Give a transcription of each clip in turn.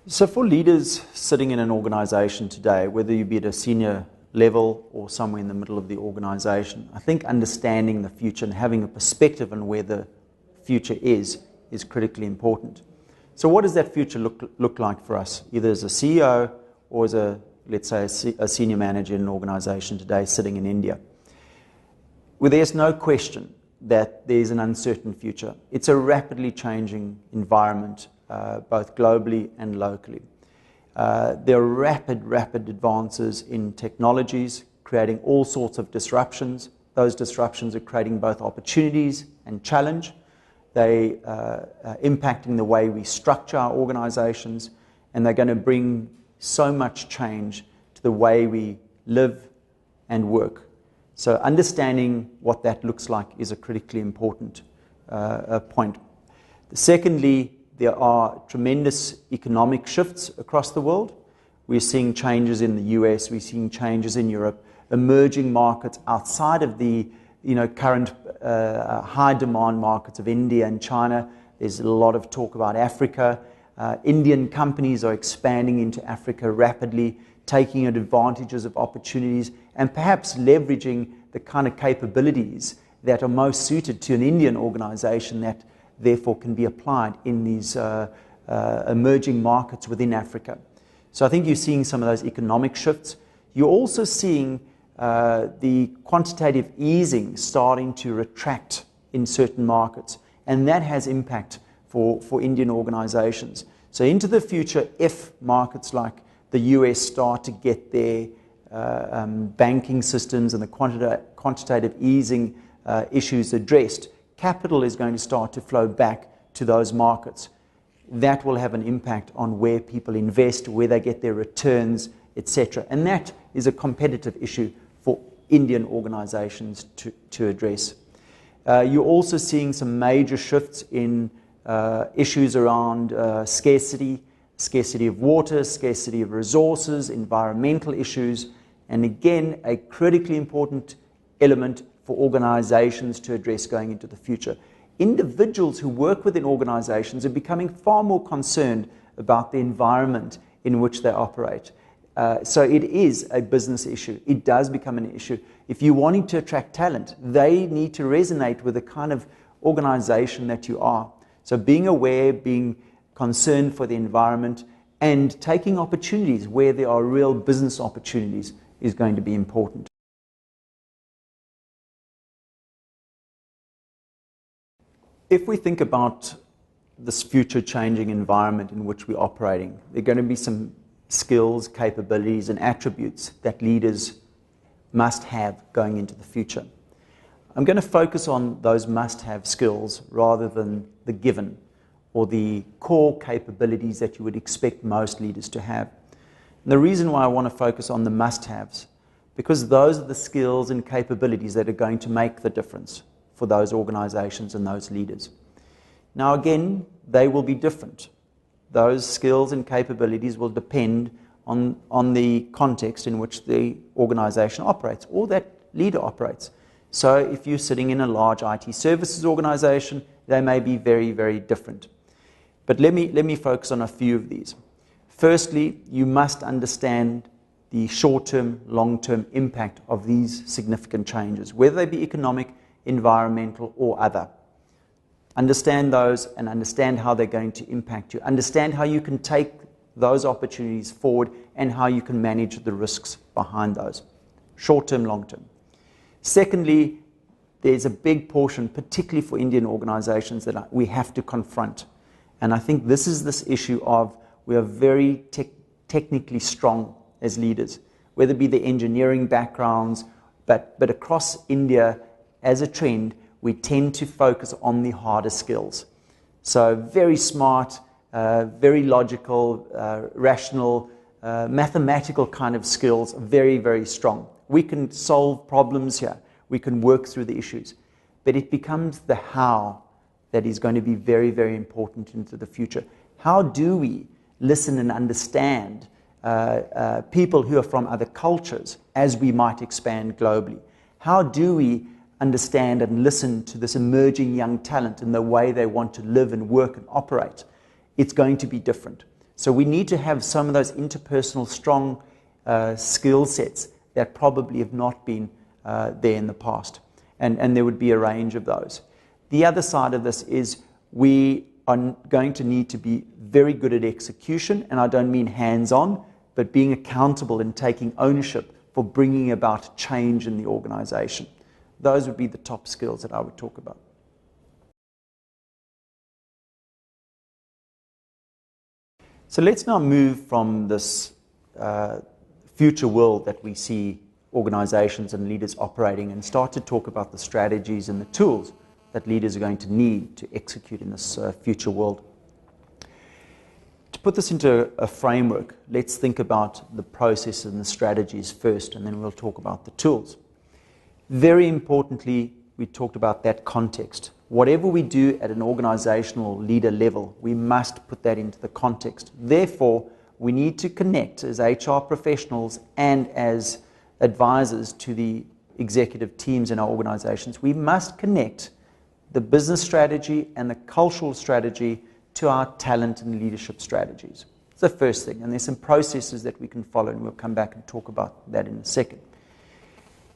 So for leaders sitting in an organization today, whether you be at a senior level or somewhere in the middle of the organization, I think understanding the future and having a perspective on where the future is critically important. So what does that future look like for us, either as a CEO or as let's say, a senior manager in an organization today sitting in India? Well, there's no question that there's an uncertain future. It's a rapidly changing environment, both globally and locally. There are rapid advances in technologies, creating all sorts of disruptions. Those disruptions are creating both opportunities and challenge. They are impacting the way we structure our organizations, and they're going to bring so much change to the way we live and work. So understanding what that looks like is a critically important point. Secondly, there are tremendous economic shifts across the world. We're seeing changes in the US, we're seeing changes in Europe, emerging markets outside of the current high demand markets of India and China. There's a lot of talk about Africa. Indian companies are expanding into Africa rapidly, taking advantages of opportunities and perhaps leveraging the kind of capabilities that are most suited to an Indian organization that therefore can be applied in these emerging markets within Africa. So I think you're seeing some of those economic shifts. You're also seeing the quantitative easing starting to retract in certain markets, and that has impact for Indian organizations. So into the future, if markets like the US start to get their banking systems and the quantitative easing issues addressed, capital is going to start to flow back to those markets. That will have an impact on where people invest, where they get their returns, etc. And that is a competitive issue for Indian organizations to address. You're also seeing some major shifts in issues around scarcity of water, scarcity of resources, environmental issues, and again, a critically important element for organizations to address going into the future. Individuals who work within organizations are becoming far more concerned about the environment in which they operate. So it is a business issue. It does become an issue. If you're wanting to attract talent, they need to resonate with the kind of organization that you are. So being aware, being concerned for the environment, and taking opportunities where there are real business opportunities is going to be important. If we think about this future changing environment in which we're operating, there are going to be some skills, capabilities, and attributes that leaders must have going into the future. I'm going to focus on those must-have skills rather than the given or the core capabilities that you would expect most leaders to have. And the reason why I want to focus on the must-haves, because those are the skills and capabilities that are going to make the difference for those organizations and those leaders. Now again, they will be different. Those skills and capabilities will depend on the context in which the organization operates or that leader operates. So if you're sitting in a large IT services organization, they may be very, very different. But let me focus on a few of these. Firstly, you must understand the short-term, long-term impact of these significant changes, whether they be economic, environmental, or other. Understand those and understand how they're going to impact you. Understand how you can take those opportunities forward and how you can manage the risks behind those, short-term, long-term. Secondly, there's a big portion, particularly for Indian organizations, that we have to confront. And I think this is this issue of we are very technically strong as leaders, whether it be the engineering backgrounds, but across India, as a trend, we tend to focus on the harder skills. So very smart, very logical, rational, mathematical kind of skills, very, very strong. We can solve problems here. We can work through the issues. But it becomes the how that is going to be very, very important into the future. How do we listen and understand people who are from other cultures as we might expand globally? How do we understand and listen to this emerging young talent and the way they want to live and work and operate? It's going to be different. So we need to have some of those interpersonal strong skill sets that probably have not been there in the past. And there would be a range of those. The other side of this is we are going to need to be very good at execution, and I don't mean hands-on, but being accountable and taking ownership for bringing about change in the organization. Those would be the top skills that I would talk about. So let's now move from this future world that we see organizations and leaders operating and start to talk about the strategies and the tools that leaders are going to need to execute in this future world. To put this into a framework, let's think about the process and the strategies first, and then we'll talk about the tools. Very importantly, we talked about that context. Whatever we do at an organizational leader level, we must put that into the context. Therefore, we need to connect as HR professionals and as advisors to the executive teams in our organizations. We must connect the business strategy and the cultural strategy to our talent and leadership strategies. It's the first thing, and there's some processes that we can follow, and we'll come back and talk about that in a second.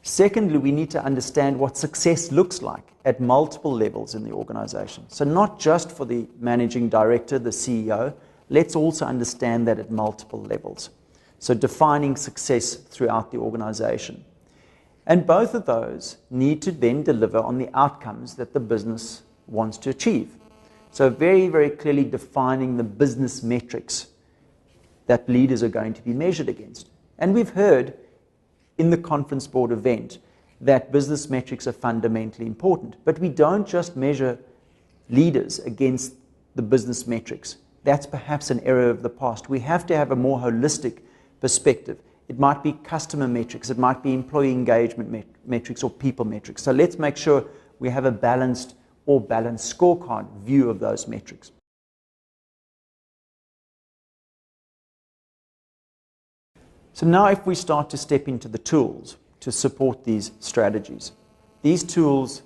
Secondly, we need to understand what success looks like at multiple levels in the organization. So not just for the managing director, the CEO, let's also understand that at multiple levels. So defining success throughout the organization. And both of those need to then deliver on the outcomes that the business wants to achieve. So very, very clearly defining the business metrics that leaders are going to be measured against. And we've heard in the conference board event that business metrics are fundamentally important. But we don't just measure leaders against the business metrics. That's perhaps an error of the past. We have to have a more holistic perspective. It might be customer metrics, it might be employee engagement metrics or people metrics. So let's make sure we have a balanced scorecard view of those metrics. So now if we start to step into the tools to support these strategies. These tools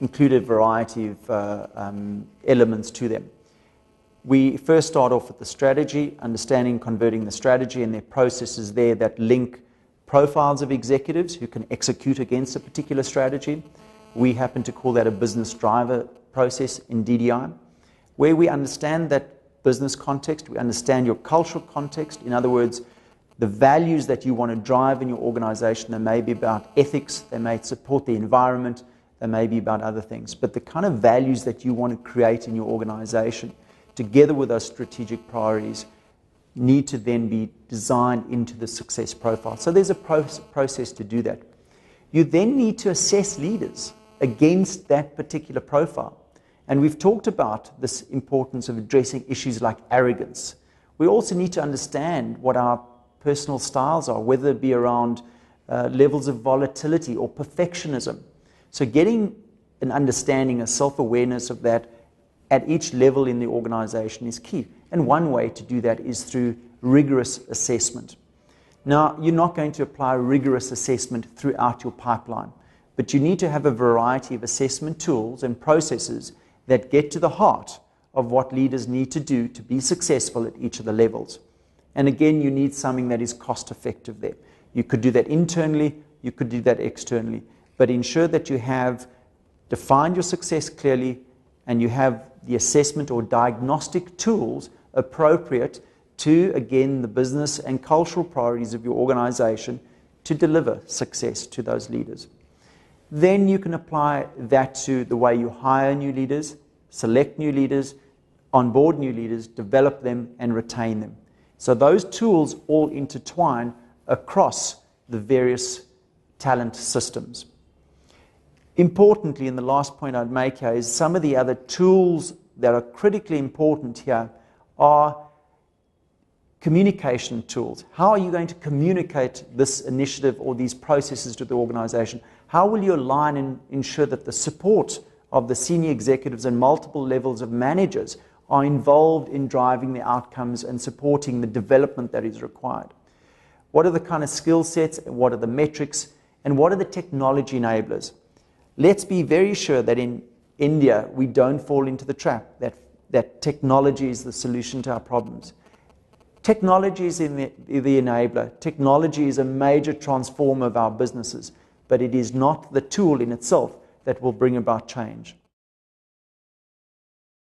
include a variety of elements to them. We first start off with the strategy, understanding, converting the strategy and their processes there that link profiles of executives who can execute against a particular strategy. We happen to call that a business driver process in DDI, where we understand that business context, we understand your cultural context. In other words, the values that you want to drive in your organization. They may be about ethics, they may support the environment, they may be about other things. But the kind of values that you want to create in your organization, together with those strategic priorities, need to then be designed into the success profile. So there's a process to do that. You then need to assess leaders against that particular profile. And we've talked about this importance of addressing issues like arrogance. We also need to understand what our personal styles are, whether it be around levels of volatility or perfectionism. So getting an understanding, a self-awareness of that at each level in the organization is key. And one way to do that is through rigorous assessment. Now, you're not going to apply rigorous assessment throughout your pipeline, but you need to have a variety of assessment tools and processes that get to the heart of what leaders need to do to be successful at each of the levels. And again, you need something that is cost effective there. You could do that internally, you could do that externally, but ensure that you have defined your success clearly and you have the assessment or diagnostic tools appropriate to, again, the business and cultural priorities of your organization to deliver success to those leaders. Then you can apply that to the way you hire new leaders, select new leaders, onboard new leaders, develop them, and retain them. So those tools all intertwine across the various talent systems. Importantly, and the last point I'd make here is some of the other tools that are critically important here are communication tools. How are you going to communicate this initiative or these processes to the organization? How will you align and ensure that the support of the senior executives and multiple levels of managers are involved in driving the outcomes and supporting the development that is required? What are the kind of skill sets, what are the metrics, and what are the technology enablers? Let's be very sure that in India we don't fall into the trap that technology is the solution to our problems. Technology is the enabler. Technology is a major transformer of our businesses, but it is not the tool in itself that will bring about change.